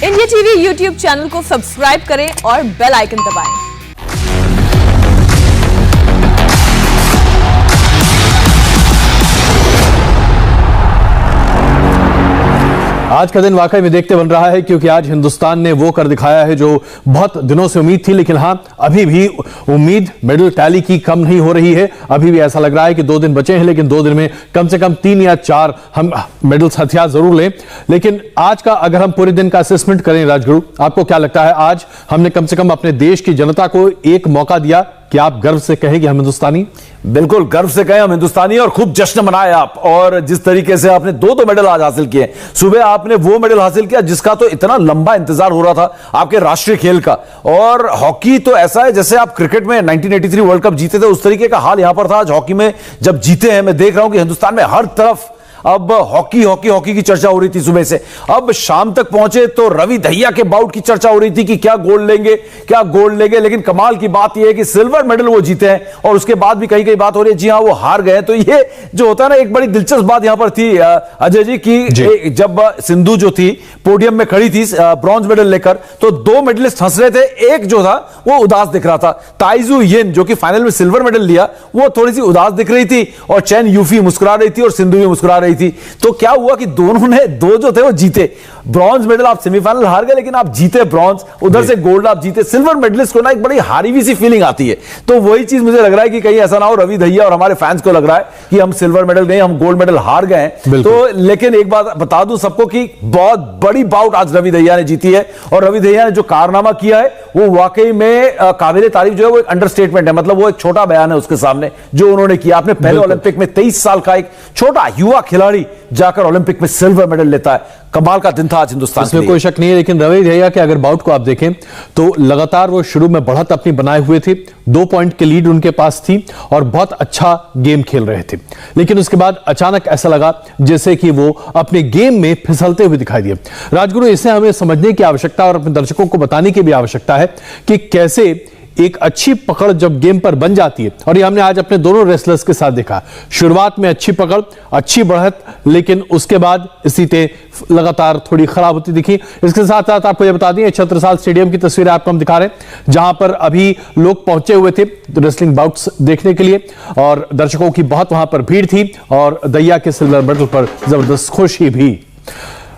India TV YouTube channel को subscribe करें और बेल आइकन दबाएं। आज का दिन वाकई में देखते बन रहा है, क्योंकि आज हिंदुस्तान ने वो कर दिखाया है जो बहुत दिनों से उम्मीद थी। लेकिन हां, अभी भी उम्मीद मेडल टैली की कम नहीं हो रही है। अभी भी ऐसा लग रहा है कि 2 दिन बचे हैं, लेकिन 2 दिन में कम से कम 3 या 4 हम मेडल्स हथियार जरूर लें। लेकिन आज का अगर हम पूरे दिन का असेसमेंट करें, राजगुरु, आपको क्या लगता है आज हमने कम से कम अपने देश की जनता को एक मौका दिया कि आप गर्व से कहें कि हम हिंदुस्तानी? बिल्कुल गर्व से कहें हम हिंदुस्तानी, और खूब जश्न मनाए आप। और जिस तरीके से आपने 2 मेडल आज हासिल किए, सुबह आपने वो मेडल हासिल किया जिसका तो इतना लंबा इंतजार हो रहा था, आपके राष्ट्रीय खेल का। और हॉकी तो ऐसा है जैसे आप क्रिकेट में 1983 वर्ल्ड कप जीते थे, उस तरीके का हाल यहां पर था। आज हॉकी में जब जीते हैं, मैं देख रहा हूं कि हिंदुस्तान में हर तरफ अब हॉकी हॉकी हॉकी की चर्चा हो रही थी सुबह से। अब शाम तक पहुंचे तो रवि दहिया के बाउट की चर्चा हो रही थी कि क्या गोल्ड लेंगे, क्या गोल्ड लेंगे। लेकिन कमाल की बात यह है कि सिल्वर मेडल वो जीते हैं, और उसके बाद भी कई बात हो रही है जी हां वो हार गए। तो ये जो होता है ना, एक बड़ी दिलचस्प बात यहां पर थी अजय जी की जब सिंधु जो थी पोडियम में खड़ी थी ब्रॉन्ज मेडल लेकर, तो 2 मेडलिस्ट हंस रहे थे, एक जो था वो उदास दिख रहा था। ताइजू येन जो कि फाइनल में सिल्वर मेडल लिया, वो थोड़ी सी उदास दिख रही थी, और चैन यूफी मुस्कुरा रही थी और सिंधु भी मुस्कुरा रही थी। तो क्या हुआ कि दोनों ने 2 जो थे वो जीते। ब्रॉन्ज मेडल आप सेमीफाइनल हार गए, लेकिन आप जीते ब्रॉन्ज, उधर से गोल्ड आप जीते। सिल्वर मेडलिस्ट को ना एक बड़ी हारी हुई सी फीलिंग आती है। तो वही चीज मुझे लग रहा है कि कहीं ऐसा ना हो रवि दहिया और हमारे फैंस को लग रहा है कि हम सिल्वर मेडल गए, हम गोल्ड मेडल हार गए। तो लेकिन एक बात बता दूं सबको कि बहुत बड़ी बाउट आज रवि दहिया ने जीती है, और रवि दहिया ने जो कारनामा किया है वो वाकई में काबिल तारीफ जो है वो एक अंडरस्टेटमेंट है। मतलब वो एक छोटा बयान है उसके सामने जो उन्होंने किया। आपने पहले ओलंपिक में 23 साल का एक छोटा युवा खिलाड़ी जाकर ओलंपिक में सिल्वर मेडल लेता है। कमाल का दिन था आज हिंदुस्तान के लिए, कोई शक नहीं है। लेकिन रवि दहिया के अगर बाउट को आप देखें तो लगातार वो शुरू में बढ़त अपनी बनाए हुए थे, 2 पॉइंट की लीड उनके पास थी और बहुत अच्छा गेम खेल रहे थे। लेकिन उसके बाद अचानक ऐसा लगा जैसे कि वो अपने गेम में फिसलते हुए दिखाई दिए। राजगुरु, इसे हमें समझने की आवश्यकता और अपने दर्शकों को बताने की भी आवश्यकता है कि कैसे एक अच्छी पकड़ जब गेम पर बन जाती है, और ये हमने आज अपने दोनों रेसलर्स के साथ देखा। शुरुआत में अच्छी पकड़, अच्छी बढ़त, लेकिन उसके बाद स्थिति लगातार थोड़ी खराब होती दिखी। इसके साथ साथ आपको ये बता दें, छत्रसाल स्टेडियम की तस्वीरें आपको हम दिखा रहे हैं, जहां पर अभी लोग पहुंचे हुए थे रेसलिंग बाउट्स देखने के लिए, और दर्शकों की बहुत वहां पर भीड़ थी, और दहिया के सिल्वर मेडल पर जबरदस्त खुशी भी।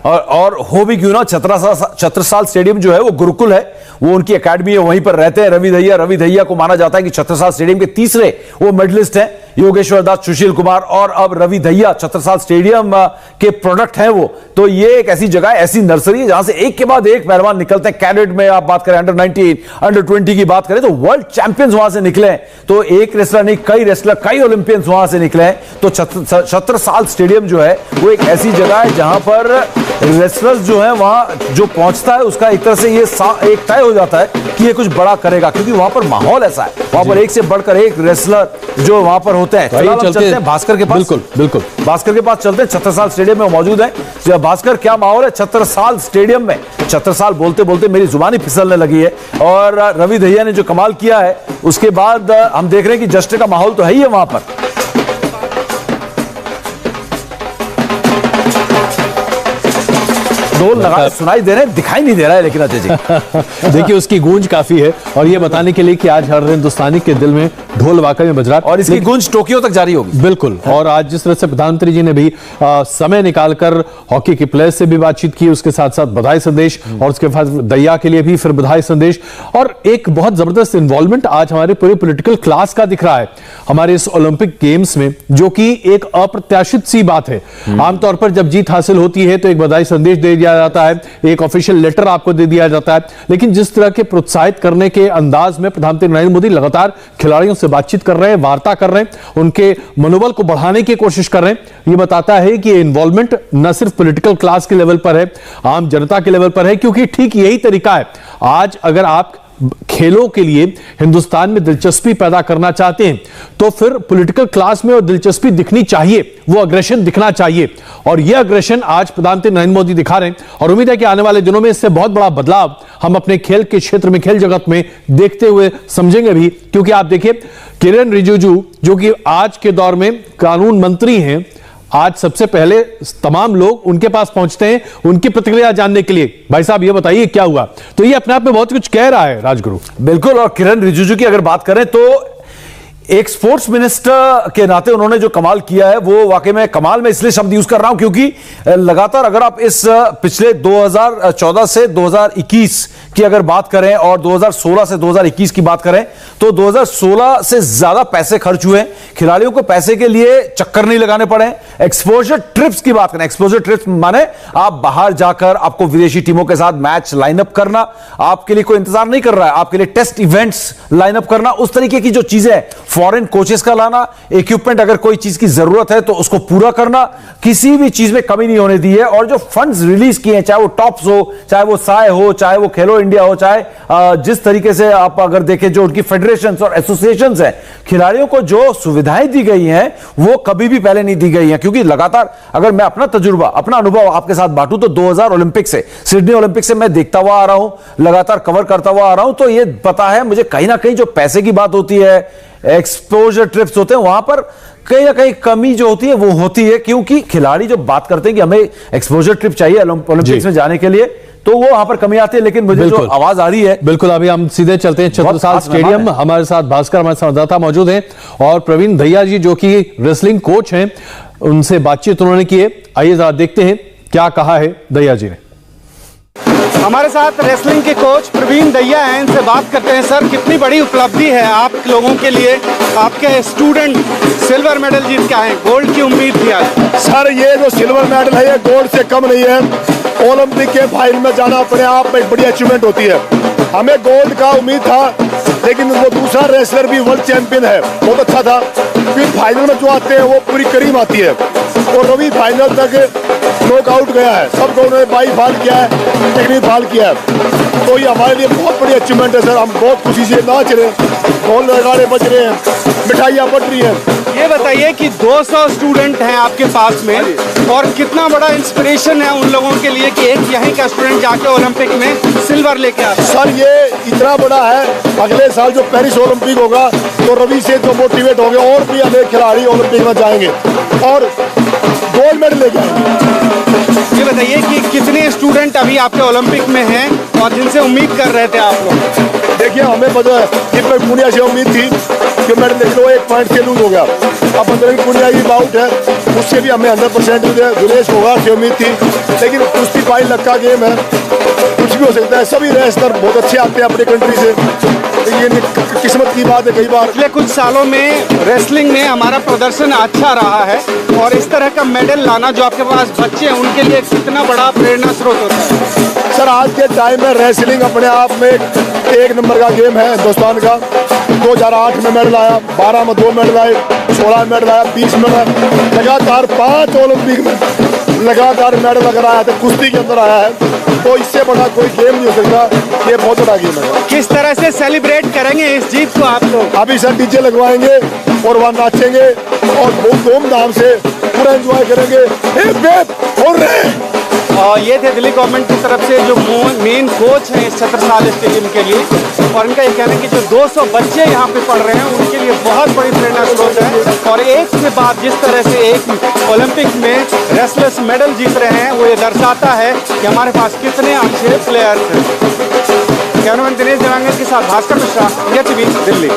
और हो भी क्यों ना, छत्रसाल स्टेडियम जो है वो गुरुकुल है, वो उनकी एकेडमी है, वहीं पर रहते हैं रवि दहिया को माना जाता है कि छत्रसाल स्टेडियम के तीसरे वो मेडलिस्ट हैं। योगेश्वर दास, सुशील कुमार और अब रवि दहिया छत्रसाल स्टेडियम के प्रोडक्ट हैं वो। तो ये एक ऐसी जगह है, ऐसी नर्सरी है जहां से एक के बाद एक पहलवान निकलते हैं। कैडेट में आप बात करें, अंडर 19, अंडर 20 की बात करें तो वर्ल्ड चैंपियंस वहां से निकले हैं। तो एक रेसलर नहीं, कई रेसलर, कई ओलंपियंस वहां से निकले हैं। तो छत्रसाल स्टेडियम जो है वो एक ऐसी जगह है जहां पर रेसलर्स जो है वहां जो पहुंचता है उसका एक तरह से ये एक तय हो जाता है कि ये कुछ बड़ा करेगा, क्योंकि वहां पर माहौल ऐसा है, वहां पर एक से बढ़कर एक रेसलर जो वहां पर होते हैं। चलते हैं भास्कर के पास, बिल्कुल भास्कर के पास चलते हैं। छत्रसाल स्टेडियम में मौजूद है। भास्कर, क्या माहौल है छत्रसाल स्टेडियम में? छत्रसाल बोलते बोलते मेरी जुबानी फिसलने लगी है। और रवि दहिया ने जो कमाल किया है उसके बाद हम देख रहे हैं कि जश्न का माहौल तो है ही है वहां पर। ढोल लगा सुनाई दे रहे हैं, दिखाई नहीं दे रहा है लेकिन अजय जी देखिए उसकी गूंज काफी है, और ये बताने के लिए कि आज हर हिंदुस्तानी के दिल में ढोल वाकई में बज रहा है, और इसकी गूंज टोक्यो तक जारी होगी। बिल्कुल। और आज जिस तरह से प्रधानमंत्री जी ने भी समय निकालकर हॉकी के प्लेयर्स से भी बातचीत की, उसके साथ साथ बधाई संदेश, और उसके बाद दहिया के लिए भी फिर बधाई संदेश, और एक बहुत जबरदस्त इन्वॉल्वमेंट आज हमारे पूरे पॉलिटिकल क्लास का दिख रहा है हमारे इस ओलंपिक गेम्स में, जो कि एक अप्रत्याशित सी बात है। आमतौर पर जब जीत हासिल होती है तो एक बधाई संदेश दे दिया जाता है, एक ऑफिशियल लेटर आपको दे दिया जाता है, लेकिन जिस तरह के प्रोत्साहित करने के अंदाज में प्रधानमंत्री नरेंद्र मोदी लगातार खिलाड़ियों से बातचीत कर रहे हैं, वार्ता कर रहे हैं, उनके मनोबल को बढ़ाने की कोशिश कर रहे हैं, यह बताता है कि इन्वॉल्वमेंट न सिर्फ पॉलिटिकल क्लास के लेवल पर है, आम जनता के लेवल पर है, क्योंकि ठीक यही तरीका है। आज अगर आप खेलों के लिए हिंदुस्तान में दिलचस्पी पैदा करना चाहते हैं तो फिर पॉलिटिकल क्लास में वो दिलचस्पी दिखनी चाहिए, वो अग्रेशन दिखना चाहिए, और ये अग्रेशन आज प्रधानमंत्री नरेंद्र मोदी दिखा रहे हैं। और उम्मीद है कि आने वाले दिनों में इससे बहुत बड़ा बदलाव हम अपने खेल के क्षेत्र में, खेल जगत में देखते हुए समझेंगे भी, क्योंकि आप देखिए किरेन रिजिजू जो कि आज के दौर में कानून मंत्री हैं, आज सबसे पहले तमाम लोग उनके पास पहुंचते हैं उनकी प्रतिक्रिया जानने के लिए। भाई साहब ये बताइए क्या हुआ? तो ये अपने आप में बहुत कुछ कह रहा है राजगुरु। बिल्कुल, और किरण रिजिजू की अगर बात करें तो एक स्पोर्ट्स मिनिस्टर के नाते उन्होंने जो कमाल किया है वो वाकई में कमाल, में इसलिए शब्द यूज कर रहा हूं क्योंकि लगातार अगर आप इस पिछले 2014 से 2021 की अगर बात करें और 2016 से 2021 की बात करें तो 2016 से ज्यादा पैसे खर्च हुए, खिलाड़ियों को पैसे के लिए चक्कर नहीं लगाने पड़े। एक्सपोजर ट्रिप्स की बात करें, एक्सपोजर ट्रिप्स माने आप बाहर जाकर आपको विदेशी टीमों के साथ मैच लाइनअप करना, आपके लिए कोई इंतजार नहीं कर रहा है, आपके लिए टेस्ट इवेंट्स लाइनअप करना, उस तरीके की जो चीजें, फॉरेन कोचेस का लाना, इक्विपमेंट अगर कोई चीज की जरूरत है तो उसको पूरा करना, किसी भी चीज में कमी नहीं होने दी है। और जो फंड्स रिलीज किए हैं, चाहे वो टॉप्स हो, चाहे वो साय हो, चाहे वो खेलो इंडिया हो, चाहे जिस तरीके से आप अगर देखें जो उनकी फेडरेशंस और एसोसिएशंस हैं, खिलाड़ियों को जो सुविधाएं दी गई हैं वो कभी भी पहले नहीं दी गई हैं। क्योंकि लगातार अगर मैं अपना तजुर्बा, अपना अनुभव आपके साथ बांटूं तो 2000 ओलंपिक से, सिडनी ओलंपिक से मैं देखता हुआ आ रहा हूं, लगातार कवर करता हुआ आ रहा हूं, तो ये पता है मुझे कहीं ना कहीं जो पैसे की बात होती है, एक्सपोजर ट्रिप्स होते हैं, वहां पर कहीं ना कहीं कमी जो होती है वो होती है। क्योंकि खिलाड़ी जो बात करते हैं कि हमें एक्सपोजर ट्रिप चाहिए ओलंपिक्स में जाने के लिए, तो वो वहां पर कमी आती है। लेकिन मुझे जो आवाज आ रही है, बिल्कुल, अभी हम सीधे चलते हैं छत्रसाल स्टेडियम। हमारे साथ भास्कर हमारे संवाददाता मौजूद हैं और प्रवीण दहिया जी जो कि रेसलिंग कोच हैं, उनसे बातचीत उन्होंने की है। आइए जरा देखते हैं क्या कहा है दहिया जी ने। हमारे साथ रेसलिंग के कोच प्रवीण दहिया हैं, इनसे बात करते हैं। सर, कितनी बड़ी उपलब्धि है आप लोगों के लिए, आपके स्टूडेंट सिल्वर मेडल जीत के आए, गोल्ड की उम्मीद थी आज? सर, ये जो सिल्वर मेडल है ये गोल्ड से कम नहीं है। ओलंपिक के फाइनल में जाना अपने आप में एक बड़ी अचीवमेंट होती है। हमें गोल्ड का उम्मीद था, लेकिन वो दूसरा रेसलर भी वर्ल्ड चैंपियन है, बहुत अच्छा था। फिर फाइनल में जो आते हैं वो पूरी करीम आती है, और रवि फाइनल तक नॉकआउट गया है। सब दोनों ने 22 फाल किया है, टेक्निक फाल किया है, तो ये हमारे लिए बहुत बड़ी अचीवमेंट है सर। हम बहुत खुशी से नाच रहे हैं, ढोल नगाड़े बज रहे हैं, मिठाइयाँ बट रही हैं। ये बताइए कि 200 स्टूडेंट हैं आपके पास में, और कितना बड़ा इंस्पिरेशन है उन लोगों के लिए कि एक यहीं का स्टूडेंट जाके ओलंपिक में सिल्वर लेके आता है। सर, ये इतना बड़ा है, अगले साल जो पेरिस ओलंपिक होगा तो रवि से तो मोटिवेट हो गए और भी अनेक खिलाड़ी ओलंपिक में जाएंगे और गोल्ड मेडल लेके आएंगे। ये बताइए कि कितने स्टूडेंट अभी आपके ओलंपिक में हैं और जिनसे उम्मीद कर रहे थे आप लोग? देखिए, हमें पता है दीपक पुनिया से उम्मीद थी कि मेडल देख लो, 1 पॉइंट से लूज हो गया। अब बजरंग पुनिया की बाउट है, उससे भी हमें 100% दिनेश फोगाट से उम्मीद थी, लेकिन कुश्ती 5 लाख का गेम है, कुछ भी हो सकता है। सभी रेसलर बहुत अच्छे आते हैं अपनी कंट्री से, ये किस्मत की बात है। कई बार पिछले कुछ सालों में रेसलिंग में हमारा प्रदर्शन अच्छा रहा है, और इस तरह का मेडल लाना जो आपके पास बच्चे हैं उनके लिए कितना बड़ा प्रेरणा स्रोत होता है? सर, आज के टाइम में रेसलिंग अपने आप में एक नंबर का गेम है हिंदुस्तान का। 2008 में मेडल आया, 12 में 2 मेडल आए, 16 मेडल आया, 20 में लगातार 5 ओलंपिक में लगातार मेडल अगर आया तो कुश्ती के अंदर आया है, तो इससे बड़ा कोई गेम नहीं हो सकता। ये बहुत बड़ा गेम है। किस तरह से सेलिब्रेट करेंगे इस जीत को आप लोग? अभी सर डीजे लगवाएंगे और वहाँ नाचेंगे और बहुत धूमधाम से पूरा एंजॉय करेंगे। और ये थे दिल्ली गवर्नमेंट की तरफ से जो मेन कोच हैं इस छत्रसाल स्टेडियम के लिए, और इनका ये कहना है कि जो 200 बच्चे यहाँ पे पढ़ रहे हैं उनके लिए बहुत बड़ी प्रेरणा स्रोत है। और एक के बाद जिस तरह से एक ओलंपिक में रेसलर्स मेडल जीत रहे हैं, वो ये दर्शाता है कि हमारे पास कितने अच्छे प्लेयर्स हैं। कैमरामैन दिनेश देवांगन के साथ भास्कर मिश्रा, इंडिया टीवी, दिल्ली।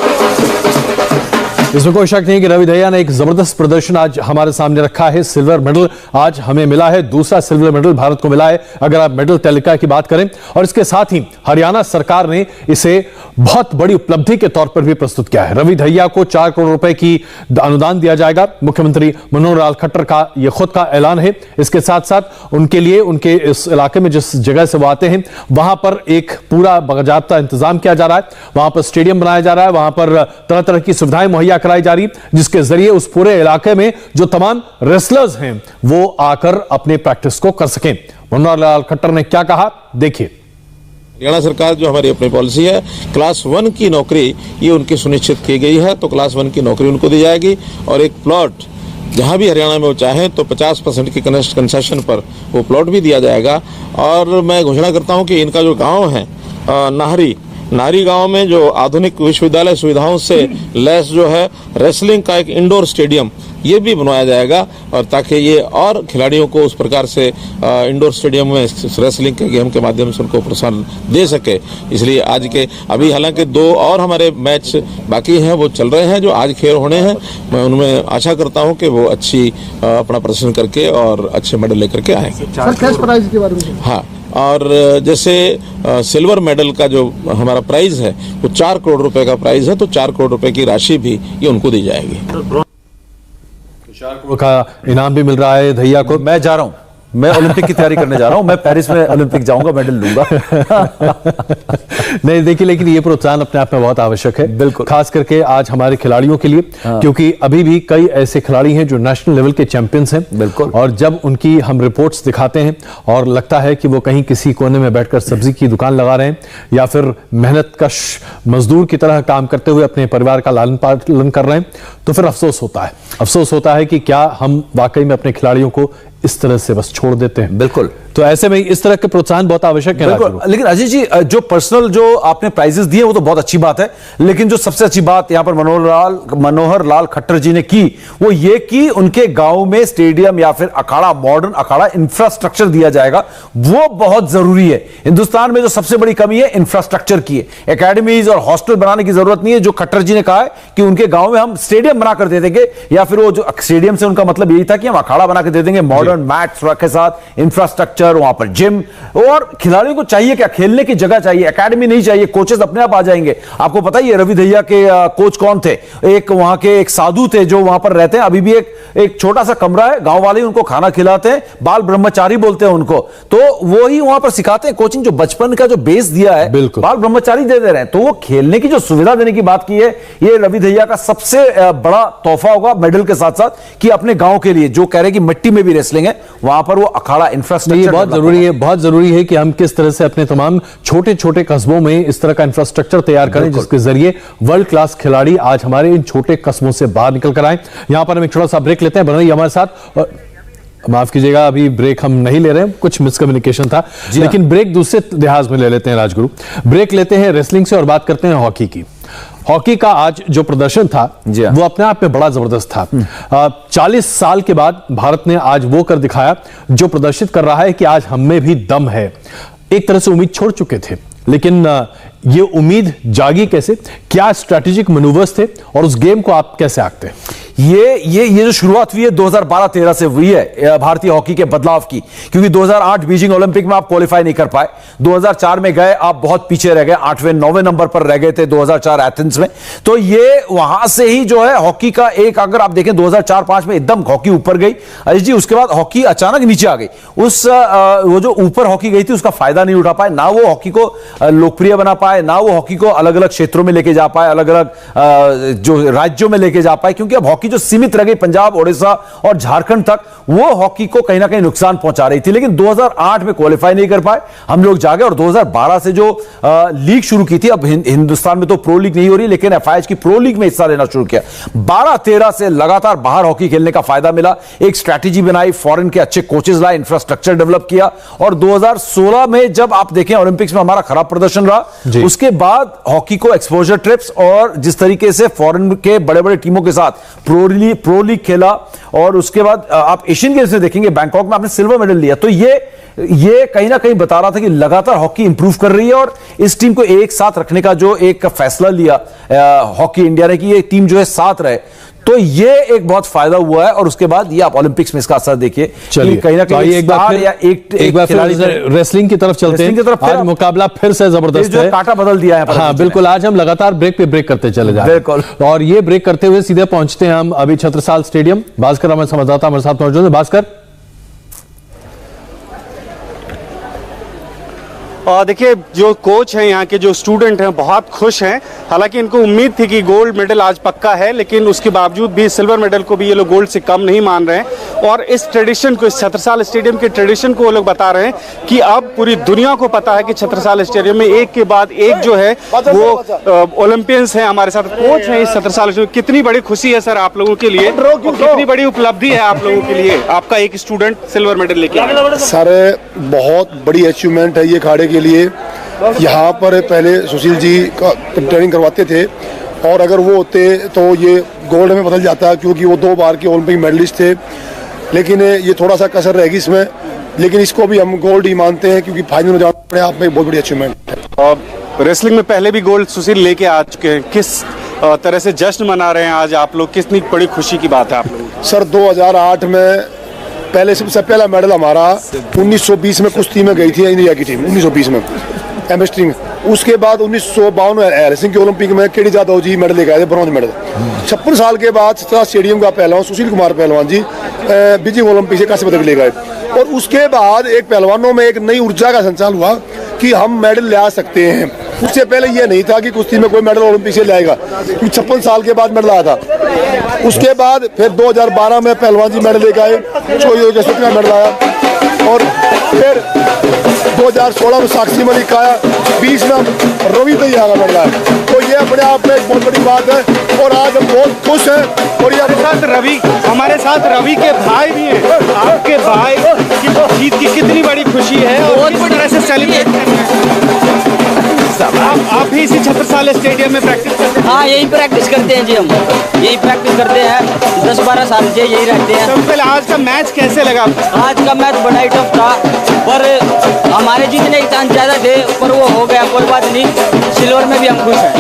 इसमें कोई शक नहीं कि रवि दहिया ने एक जबरदस्त प्रदर्शन आज हमारे सामने रखा है। सिल्वर मेडल आज हमें मिला है, दूसरा सिल्वर मेडल भारत को मिला है अगर आप मेडल तालिका की बात करें। और इसके साथ ही हरियाणा सरकार ने इसे बहुत बड़ी उपलब्धि के तौर पर भी प्रस्तुत किया है। रवि दहिया को 4 करोड़ रुपए की अनुदान दिया जाएगा। मुख्यमंत्री मनोहर लाल खट्टर का यह खुद का ऐलान है। इसके साथ साथ उनके लिए, उनके इस इलाके में जिस जगह से वो आते हैं वहां पर एक पूरा बाकायदा इंतजाम किया जा रहा है। वहां पर स्टेडियम बनाया जा रहा है, वहां पर तरह तरह की सुविधाएं मुहैया कराई जा रही, जिसके जरिए उस पूरे इलाके में जो तमाम रेसलर्स हैं वो आकर अपने प्रैक्टिस को कर सकें। मनोहर लाल खट्टर ने क्या कहा, देखिए। हरियाणा सरकार जो हमारी अपनी पॉलिसी है, क्लास 1 की नौकरी ये उनकी सुनिश्चित की गई है, तो क्लास 1 की नौकरी उनको दी जाएगी। और एक प्लॉट जहां भी हरियाणा में वो चाहें तो 50% की कंसेशन पर वो प्लॉट भी दिया जाएगा। और मैं घोषणा करता हूं कि इनका जो गांव है नाहरी, नाहरी गांव में जो आधुनिक विश्वविद्यालय सुविधाओं से लैस जो है रेसलिंग का एक इंडोर स्टेडियम ये भी बनवाया जाएगा, और ताकि ये और खिलाड़ियों को उस प्रकार से इंडोर स्टेडियम में रेसलिंग के गेम के माध्यम से उनको प्रोत्साहन दे सके। इसलिए आज के अभी हालांकि 2 और हमारे मैच बाकी हैं, वो चल रहे हैं जो आज खेल होने हैं। मैं उनमें आशा करता हूं कि वो अच्छी अपना प्रदर्शन करके और अच्छे मेडल लेकर के आएंगे। सर कैश प्राइज के बारे में? हाँ, और जैसे सिल्वर मेडल का जो हमारा प्राइज है वो 4 करोड़ रुपए का प्राइज है, तो 4 करोड़ रुपए की राशि भी ये उनको दी जाएगी। 4 करोड़ का इनाम भी मिल रहा है दैया को। मैं जा रहा हूं, मैं ओलंपिक की तैयारी करने जा रहा हूं, मैं पेरिस में ओलंपिक जाऊंगा, मेडल लूंगा। नहीं देखिए, लेकिन ये प्रोत्साहन अपने आप में बहुत आवश्यक है, बिल्कुल, खास करके आज हमारे खिलाड़ियों के लिए। क्योंकि अभी भी कई ऐसे खिलाड़ी हैं जो नेशनल लेवल के चैंपियंस हैं, बिल्कुल, और जब उनकी हम रिपोर्ट्स दिखाते हैं और लगता है कि वो कहीं किसी कोने में बैठकर सब्जी की दुकान लगा रहे हैं या फिर मेहनतकश मजदूर की तरह काम करते हुए अपने परिवार का लालन पालन कर रहे हैं, तो फिर अफसोस होता है कि क्या हम वाकई में अपने खिलाड़ियों को इस तरह से बस छोड़ देते हैं। बिल्कुल, तो ऐसे में इस तरह के प्रोत्साहन बहुत आवश्यक है। बिल्कुल, लेकिन अजय जी जो पर्सनल जो आपने प्राइजेस दिए वो तो बहुत अच्छी बात है, लेकिन जो सबसे अच्छी बात यहां पर मनोहर लाल खट्टर जी ने की वो ये कि उनके गांव में स्टेडियम या फिर अखाड़ा, मॉडर्न अखाड़ा इंफ्रास्ट्रक्चर दिया जाएगा, वो बहुत जरूरी है। हिंदुस्तान में जो सबसे बड़ी कमी है इंफ्रास्ट्रक्चर की है। एकेडमीज और हॉस्टल बनाने की जरूरत नहीं है। जो खट्टर जी ने कहा है कि उनके गांव में हम स्टेडियम बना कर दे देंगे, या फिर वो जो स्टेडियम से उनका मतलब यही था कि हम अखाड़ा बना कर दे देंगे, मॉडर्न मैट्स के साथ इंफ्रास्ट्रक्चर, वहां पर जिम, और खिलाड़ियों को चाहिए क्या, खेलने की जगह चाहिए, एकेडमी नहीं चाहिए, कोचेस अपने आप आ जाएंगे। आपको पता ही है रवि दैया के कोच कौन थे, एक वहां के एक साधु थे जो वहां पर रहते हैं, अभी भी एक छोटा सा कमरा है, गांव वाले उनको खाना खिलाते हैं, बाल ब्रह्मचारी बोलते हैं उनको, तो वो ही वहां पर सिखाते हैं कोचिंग। जो बचपन का जो बेस दिया है बाल ब्रह्मचारी दे रहे हैं, तो वो खेलने की जो सुविधा देने की बात की है, ये रवि दैया का सबसे बड़ा तोहफा होगा मेडल के साथ साथ, कि अपने गांव के लिए जो कह रहे हैं कि मिट्टी में भी रेसलिंग है, वहां पर वो अखाड़ा इंफ्रास्ट्रक्चर बहुत जरूरी है कि हम किस तरह से अपने तमाम छोटे छोटे कस्बों में इस तरह का इंफ्रास्ट्रक्चर तैयार करें जिसके जरिए वर्ल्ड क्लास खिलाड़ी आज हमारे इन छोटे कस्बों से बाहर निकल कर आए। यहां पर हम एक छोटा सा ब्रेक लेते हैं, बन रही हमारे साथ, और माफ कीजिएगा अभी ब्रेक हम नहीं ले रहे हैं, कुछ मिसकम्युनिकेशन था, लेकिन ब्रेक दूसरे लिहाज में ले लेते हैं। राजगुरु, ब्रेक लेते हैं रेसलिंग से और बात करते हैं हॉकी की। हॉकी का आज जो प्रदर्शन था वो अपने आप में बड़ा जबरदस्त था। 40 साल के बाद भारत ने आज वो कर दिखाया जो प्रदर्शित कर रहा है कि आज हम में भी दम है। एक तरह से उम्मीद छोड़ चुके थे, लेकिन ये उम्मीद जागी कैसे, क्या स्ट्रैटेजिक मैनूवर्स थे और उस गेम को आप कैसे आंकते हैं? ये जो शुरुआत हुई है 2012-13 से हुई है भारतीय हॉकी के बदलाव की, क्योंकि 2008 बीजिंग ओलंपिक में आप क्वालिफाई नहीं कर पाए, 2004 में गए आप बहुत पीछे रह गए, 8वें-9वें नंबर पर रह गए थे 2004 एथेंस में। तो ये वहां से ही जो है हॉकी का एक, अगर आप देखें 2004-5 में एकदम हॉकी ऊपर गई अजीत जी, उसके बाद हॉकी अचानक नीचे आ गई। वो जो ऊपर हॉकी गई थी उसका फायदा नहीं उठा पाए, ना वो हॉकी को लोकप्रिय बना पाए, ना वो हॉकी को अलग अलग क्षेत्रों में लेके जा पाए, अलग अलग जो राज्यों में लेके जा पाए, क्योंकि अब हॉकी जो सीमित रह गई पंजाब, ओडिशा और झारखंड तक, वो हॉकी को कहीं ना कहीं नुकसान पहुंचा रही थी। लेकिन 2008 में क्वालिफाई नहीं कर पाए, हम लोग जागे, और 2012 से जो लीग शुरू की थी, अब हिंदुस्तान में तो प्रो लीग नहीं हो रही, लेकिन एफआईएच की प्रो लीग में हिस्सा लेना शुरू किया। 12-13 से लगातार बाहर हॉकी खेलने का फायदा मिला, एक स्ट्रैटेजी बनाई, फॉरेन के अच्छे कोचेस लाए, इंफ्रास्ट्रक्चर डेवलप किया, और 2016 में जब आप देखें ओलंपिक्स में हमारा खराब प्रदर्शन रहा, उसके बाद हॉकी को एक्सपोजर ट्रिप्स और जिस तरीके से फॉरेन के बड़े बड़े टीमों के साथ प्रो लीग खेला, और उसके बाद आप एशियन गेम्स में देखेंगे बैंकॉक में आपने सिल्वर मेडल लिया, तो ये कहीं ना कहीं बता रहा था कि लगातार हॉकी इंप्रूव कर रही है। और इस टीम को एक साथ रखने का जो एक फैसला लिया हॉकी इंडिया ने कि ये टीम जो है साथ रहे, तो ये एक बहुत फायदा हुआ है। और उसके बाद ये आप ओलंपिक्स में इसका असर देखिए, कहीं ना कहीं एक बार फिर रेसलिंग की तरफ चलते हैं। आज मुकाबला फिर से जबरदस्त है, कांटा बदल दिया है। हाँ बिल्कुल, आज हम लगातार ब्रेक पे ब्रेक करते चले जा रहे हैं, और ये ब्रेक करते हुए सीधे पहुंचते हैं हम अभी छत्रसाल स्टेडियम। भास्कर हमारे संवाददाता हमारे साथ मौजूद है। भास्कर, देखिए जो कोच हैं यहाँ के, जो स्टूडेंट हैं बहुत खुश हैं। हालांकि इनको उम्मीद थी कि गोल्ड मेडल आज पक्का है, लेकिन उसके बावजूद भी सिल्वर मेडल को भी ये लोग गोल्ड से कम नहीं मान रहे हैं। और इस ट्रेडिशन को, इस छत्रसाल स्टेडियम के ट्रेडिशन को वो लोग बता रहे हैं कि अब पूरी दुनिया को पता है कि छत्रसाल स्टेडियम में एक के बाद एक जो है वो ओलंपियंस हैं हमारे साथ, कोच हैं इस छत्रसाल स्टेडियम। कितनी बड़ी खुशी है सर आप लोगों के लिए, कितनी बड़ी उपलब्धि है आप लोगों के लिए, आपका एक स्टूडेंट सिल्वर मेडल लेके आया? सर बहुत बड़ी अचीवमेंट है ये खाड़े के लिए, यहाँ पर पहले सुशील जी का ट्रेनिंग करवाते थे और अगर वो होते तो ये गोल्ड में बदल जाता, क्योंकि वो 2 बार के ओलंपिक मेडलिस्ट थे। लेकिन ये थोड़ा सा कसर रहेगी इसमें, लेकिन इसको भी हम गोल्ड ही मानते हैं, क्योंकि फाइनल में जाना अपने आप में बहुत बड़ी अचीवमेंट है। और रेसलिंग में पहले भी गोल्ड सुशील लेके आ चुके हैं, किस तरह से जश्न मना रहे हैं आज आप लोग, कितनी बड़ी खुशी की बात है आप लोग? सर 2008 में पहले सबसे पहला मेडल हमारा 1920 में कुश्ती में गई थी इंडिया की टीम, 1920 में एमएसटी। उसके बाद 1952 हेलसिंकी के ओलंपिक में केडी जाधव जी मेडल लेकर आए थे, ब्रॉन्ज मेडल। 56 साल के बाद सत्रह स्टेडियम का पहलवान सुशील कुमार पहलवान जी बीजिंग ओलंपिक से कांस्य पदक ले गए। और उसके बाद एक पहलवानों में एक नई ऊर्जा का संचार हुआ कि हम मेडल ले आ सकते हैं। उससे पहले ये नहीं था कि कुश्ती में कोई मेडल ओलंपिक से लाएगा, क्योंकि 56 साल के बाद मेडल आया था। उसके बाद फिर 2012 में पहलवान जी मेडल लेकर आए, का मेडल आया। और फिर 2016 में साक्षी मलिक आया, 20 में रवि दहिया का मेडल आया। तो ये अपने आप में एक बहुत बड़ी बात है और आज हम बहुत खुश हैं। और ये हमारे साथ रवि के भाई भी हैं। आपके भाई की जीत की कितनी बड़ी खुशी है और किस तरह से सेलिब्रेट कर रहे हैं? आप भी इसी छत्रसाल स्टेडियम में प्रैक्टिस करते हैं? हाँ, यही प्रैक्टिस करते हैं जी, हम यही प्रैक्टिस करते हैं 10-12 साल से यही रहते हैं। सबसे पहले आज का मैच कैसे लगा? आज का मैच बड़ा ही टफ था, पर हमारे जीतने के चांस ज़्यादा थे, पर वो हो गया, कोई बात नहीं। सिल्वर में भी हम खुश हैं।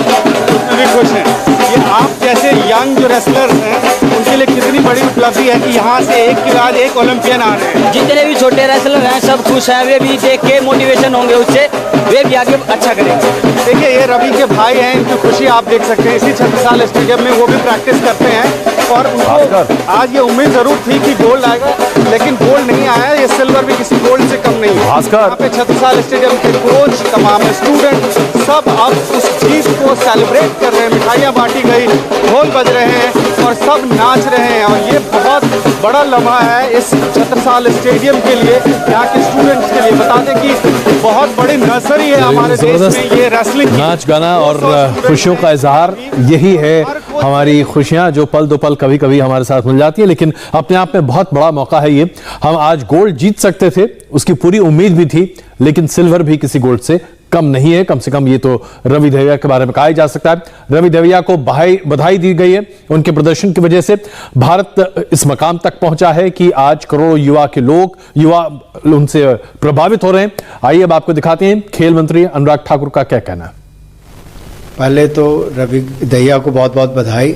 उसमें भी खुश हैं। ये आप जैसे यंग जो रेसलर्स हैं उनके लिए कितनी बड़ी उपलब्धि है कि यहाँ से एक के बाद एक ओलंपियन आ रहे हैं। जितने भी छोटे रेसलर हैं सब खुश हैं, वे भी देख के मोटिवेशन होंगे उससे, वे भी आगे अच्छा करेंगे। देखिए ये रवि के भाई हैं, इनकी खुशी आप देख सकते हैं। इसी छत्रसाल स्टेडियम में वो भी प्रैक्टिस करते हैं और उनको आज ये उम्मीद जरूर थी कि गोल्ड आएगा, लेकिन गोल्ड नहीं आया। ये सिल्वर भी किसी गोल्ड से कम नहीं है। यहाँ पे छत्रसाल स्टेडियम के कोच, तमाम स्टूडेंट सब अब उस जीत को सेलिब्रेट कर रहे हैं। मिठाइयाँ बांटी गई, ढोल बज रहे हैं और सब नाच रहे हैं। और ये बहुत बड़ा लम्हा है इस छत्रसाल स्टेडियम के लिए, यहाँ के स्टूडेंट्स के लिए। बता दें कि बहुत बड़ी नर्सरी है हमारे देश में ये रेसलिंग, नाच गाना और खुशियों का इजहार, यही है हमारी खुशियां जो पल दो पल कभी कभी हमारे साथ मिल जाती है। लेकिन अपने आप में बहुत बड़ा मौका है ये। हम आज गोल्ड जीत सकते थे, उसकी पूरी उम्मीद भी थी, लेकिन सिल्वर भी किसी गोल्ड से कम नहीं है। कम से कम ये तो रवि दहिया के बारे में कहा जा सकता है। रवि दहिया को बधाई दी गई है। उनके प्रदर्शन की वजह से भारत इस मकाम तक पहुंचा है कि आज करोड़ों युवा उनसे प्रभावित हो रहे हैं। आइए अब आपको दिखाते हैं खेल मंत्री अनुराग ठाकुर का क्या कहना है। पहले तो रवि दहिया को बहुत बहुत बधाई।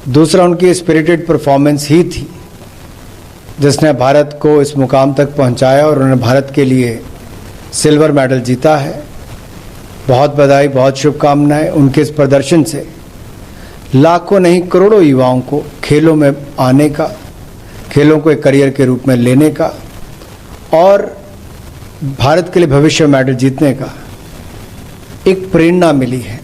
दूसरा, उनकी स्पिरिटेड परफॉर्मेंस ही थी जिसने भारत को इस मुकाम तक पहुंचाया और उन्होंने भारत के लिए सिल्वर मेडल जीता है। बहुत बधाई, बहुत शुभकामनाएं। उनके इस प्रदर्शन से लाखों नहीं करोड़ों युवाओं को खेलों में आने का, खेलों को एक करियर के रूप में लेने का और भारत के लिए भविष्य मेडल जीतने का एक प्रेरणा मिली है।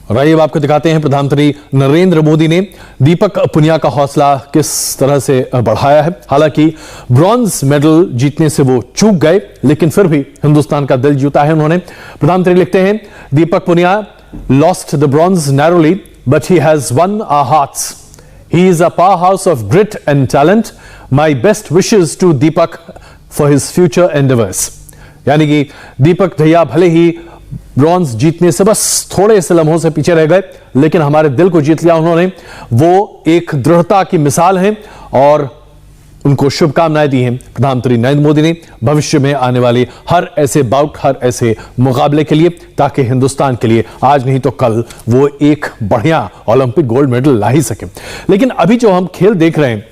और आइए अब आपको दिखाते हैं प्रधानमंत्री नरेंद्र मोदी ने दीपक पुनिया का हौसला किस तरह से बढ़ाया है। हालांकि ब्रॉन्ज मेडल जीतने से वो चूक गए, लेकिन फिर भी हिंदुस्तान का दिल जीता है उन्होंने। प्रधानमंत्री लिखते हैं, Deepak Punia lost the bronze narrowly but he has won our hearts. He is a powerhouse of grit and talent. My best wishes to Deepak for his future endeavours. यानी कि दीपक दहिया भले ही ब्रॉन्ज जीतने से बस थोड़े से लम्हों से पीछे रह गए, लेकिन हमारे दिल को जीत लिया उन्होंने। वो एक दृढ़ता की मिसाल हैं और उनको शुभकामनाएं दी हैं प्रधानमंत्री नरेंद्र मोदी ने भविष्य में आने वाले हर ऐसे बाउट, हर ऐसे मुकाबले के लिए, ताकि हिंदुस्तान के लिए आज नहीं तो कल वो एक बढ़िया ओलंपिक गोल्ड मेडल ला ही सके। लेकिन अभी जो हम खेल देख रहे हैं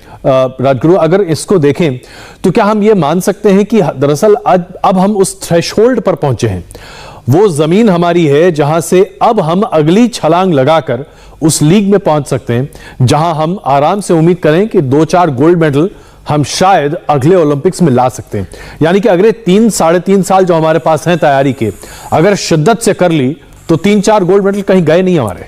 राजगुरु, अगर इसको देखें तो क्या हम ये मान सकते हैं कि दरअसल अब हम उस थ्रेशोल्ड पर पहुंचे हैं, वो जमीन हमारी है जहां से अब हम अगली छलांग लगाकर उस लीग में पहुंच सकते हैं जहां हम आराम से उम्मीद करें कि 2-4 गोल्ड मेडल हम शायद अगले ओलंपिक्स में ला सकते हैं। यानी कि अगले 3-3.5 साल जो हमारे पास हैं तैयारी के, अगर शिद्दत से कर ली तो 3-4 गोल्ड मेडल कहीं गए नहीं हमारे।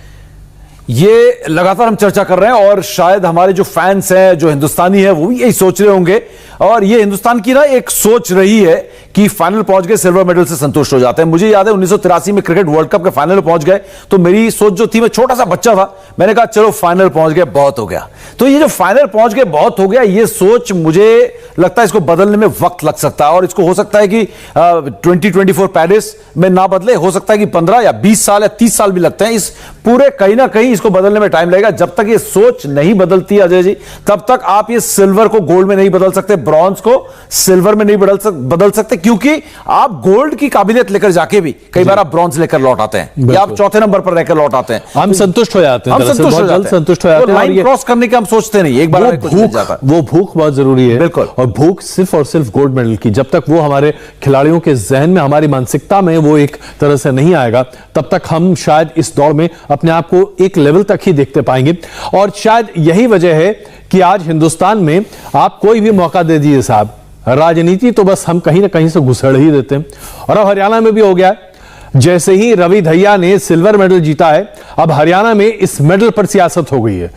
ये लगातार हम चर्चा कर रहे हैं और शायद हमारे जो फैंस हैं, जो हिंदुस्तानी हैं, वो भी यही सोच रहे होंगे। और ये हिंदुस्तान की ना एक सोच रही है कि फाइनल पहुंच गए, सिल्वर मेडल से संतुष्ट हो जाते हैं। मुझे याद है 1983 में क्रिकेट वर्ल्ड कप के फाइनल में पहुंच गए तो मेरी सोच जो थी, मैं छोटा सा बच्चा था, मैंने कहा चलो फाइनल पहुंच गए, बहुत हो गया। तो ये जो फाइनल पहुंच गए बहुत हो गया, ये सोच मुझे लगता है इसको बदलने में वक्त लग सकता है, और इसको हो सकता है कि 2024 पेरिस में ना बदले, हो सकता है कि 15 या 20 साल या 30 साल भी लगते हैं। इस पूरे कहीं ना कहीं इसको बदलने में टाइम लगेगा। जब तक ये सोच नहीं बदलती है अजय जी, तब तक आप ये सिल्वर को गोल्ड में नहीं बदल सकते, ब्रॉन्ज को सिल्वर में नहीं बदल सकते, क्योंकि आप गोल्ड की काबिलियत लेकर जाके भी कई बार आप ब्रॉन्ज लेकर लौट आते हैं, या आप चौथे नंबर पर रहकर लौट आते हैं। हम संतुष्ट हो जाते हैं, हम संतुष्ट हो जाते हैं, लाइन क्रॉस करने के हम सोचते नहीं, एक बार में कुछ मिल जाता है। वो भूख बहुत जरूरी है, बिल्कुल। और भूख सिर्फ और सिर्फ गोल्ड मेडल की, जब तक वो हमारे खिलाड़ियों के जहन में, हमारी मानसिकता में वो एक तरह से नहीं आएगा, तब तक हम शायद इस दौड़ में अपने आप को एक लेवल तक ही देखते पाएंगे। और शायद यही वजह है कि आज हिंदुस्तान में आप कोई भी मौका दे दीजिए साहब, राजनीति तो बस हम कहीं ना कहीं से घुसड़ ही देते हैं। और अब हरियाणा में भी हो गया है, जैसे ही रवि दहिया ने सिल्वर मेडल जीता है, अब हरियाणा में इस मेडल पर सियासत हो गई है।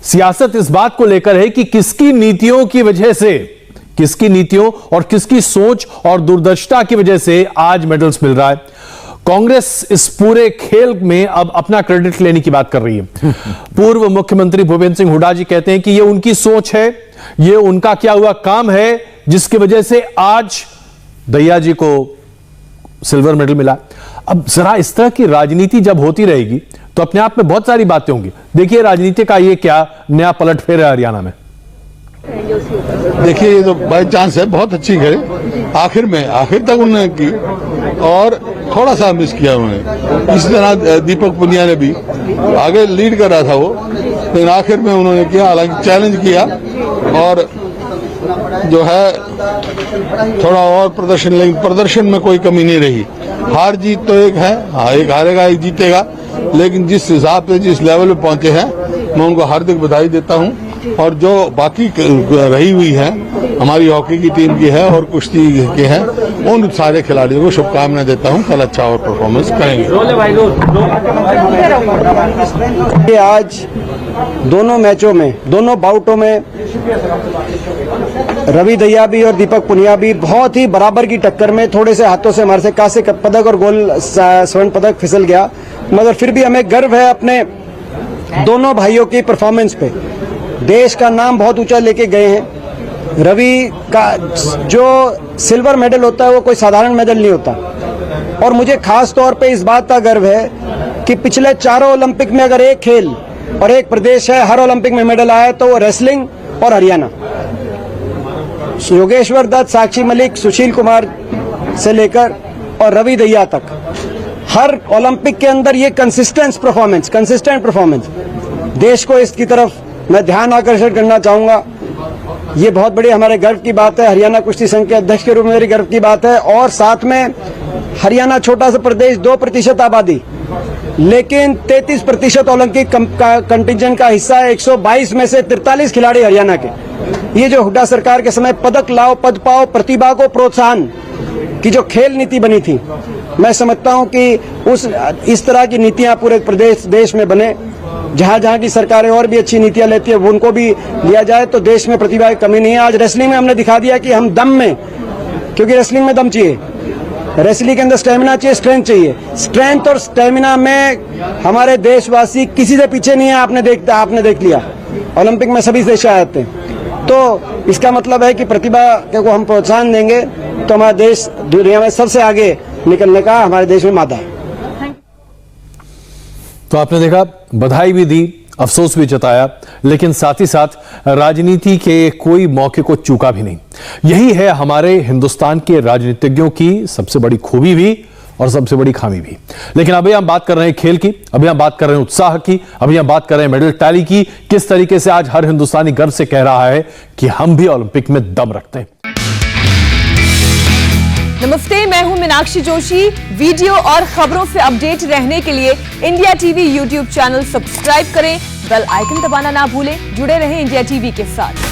सियासत इस बात को लेकर है कि किसकी नीतियों की वजह से, किसकी नीतियों और किसकी सोच और दूरदर्शिता की वजह से आज मेडल्स मिल रहा है। कांग्रेस इस पूरे खेल में अब अपना क्रेडिट लेने की बात कर रही है। पूर्व मुख्यमंत्री भूपेंद्र सिंह हुड्डा जी कहते हैं कि यह उनकी सोच है, यह उनका क्या हुआ काम है, जिसकी वजह से आज दहिया जी को सिल्वर मेडल मिला। अब जरा इस तरह की राजनीति जब होती रहेगी तो अपने आप में बहुत सारी बातें होंगी। देखिए राजनीति का ये क्या नया पलटफेर है हरियाणा में। देखिए ये तो बाई चांस है, बहुत अच्छी खेले, आखिर तक उन्होंने की और थोड़ा सा मिस किया उन्होंने। इसी तरह दीपक पुनिया ने भी आगे लीड कर रहा था वो, लेकिन आखिर में उन्होंने किया, हालांकि चैलेंज किया और जो है थोड़ा और प्रदर्शन, लेकिन प्रदर्शन में कोई कमी नहीं रही। हार जीत तो एक है, एक हारेगा एक जीतेगा, लेकिन जिस हिसाब से जिस लेवल पे पहुंचे हैं मैं उनको हार्दिक बधाई देता हूं। और जो बाकी रही हुई है हमारी हॉकी की टीम की है और कुश्ती के हैं, उन सारे खिलाड़ियों को शुभकामनाएं देता हूं, कल अच्छा और परफॉर्मेंस करेंगे। आज दोनों मैचों में, दोनों बाउटों में रवि दहिया भी और दीपक पुनिया भी बहुत ही बराबर की टक्कर में, थोड़े से हाथों से हमारे से कांस्य पदक और गोल्ड स्वर्ण पदक फिसल गया, मगर फिर भी हमें गर्व है अपने दोनों भाइयों की परफॉर्मेंस पे। देश का नाम बहुत ऊंचा लेके गए हैं। रवि का जो सिल्वर मेडल होता है वो कोई साधारण मेडल नहीं होता, और मुझे खास तौर पे इस बात का गर्व है कि पिछले चारों ओलंपिक में अगर एक खेल और एक प्रदेश है हर ओलंपिक में मेडल आया तो वो रेसलिंग और हरियाणा। योगेश्वर दत्त, साक्षी मलिक, सुशील कुमार से लेकर और रवि दहिया तक हर ओलंपिक के अंदर ये कंसिस्टेंट परफॉर्मेंस देश को इसकी तरफ मैं ध्यान आकर्षण करना चाहूंगा। ये बहुत बड़ी हमारे गर्व की बात है, हरियाणा कुश्ती संघ के अध्यक्ष के रूप में मेरी गर्व की बात है। और साथ में हरियाणा छोटा सा प्रदेश, 2% आबादी, लेकिन 33% ओलंपिक कंटिंजेंट का हिस्सा है। 122 में से 43 खिलाड़ी हरियाणा के। ये जो हुड्डा सरकार के समय पदक लाओ पद पाओ प्रतिभा को प्रोत्साहन की जो खेल नीति बनी थी, मैं समझता हूं कि इस तरह की नीतियां पूरे प्रदेश देश में बने। जहां की सरकारें और भी अच्छी नीतियां लेती है उनको भी लिया जाए तो देश में प्रतिभा की कमी नहीं है। आज रेसलिंग में हमने दिखा दिया कि हम दम में, क्योंकि रेसलिंग में दम चाहिए, रेसलिंग के अंदर स्टेमिना चाहिए, स्ट्रेंथ चाहिए। स्ट्रेंथ और स्टेमिना में हमारे देशवासी किसी से पीछे नहीं है। आपने देख लिया ओलंपिक में सभी देश आए थे। तो इसका मतलब है कि प्रतिभा को हम प्रोत्साहन देंगे तो हमारा देश दुनिया में सबसे आगे निकलने का हमारे देश में मादा है। तो आपने देखा, बधाई भी दी, अफसोस भी जताया, लेकिन साथ ही साथ राजनीति के कोई मौके को चूका भी नहीं। यही है हमारे हिंदुस्तान के राजनीतिज्ञों की सबसे बड़ी खूबी भी और सबसे बड़ी खामी भी। लेकिन अभी हम बात कर रहे हैं खेल की, अभी हम बात कर रहे हैं उत्साह की, अभी हम बात कर रहे हैं मेडल टैली की। किस तरीके से आज हर हिंदुस्तानी गर्व से कह रहा है कि हम भी ओलंपिक में दम रखते हैं। नमस्ते, मैं हूं मीनाक्षी जोशी। वीडियो और खबरों से अपडेट रहने के लिए India TV YouTube channel subscribe करें, बेल आइकन दबाना ना भूलें। जुड़े रहें इंडिया टीवी के साथ।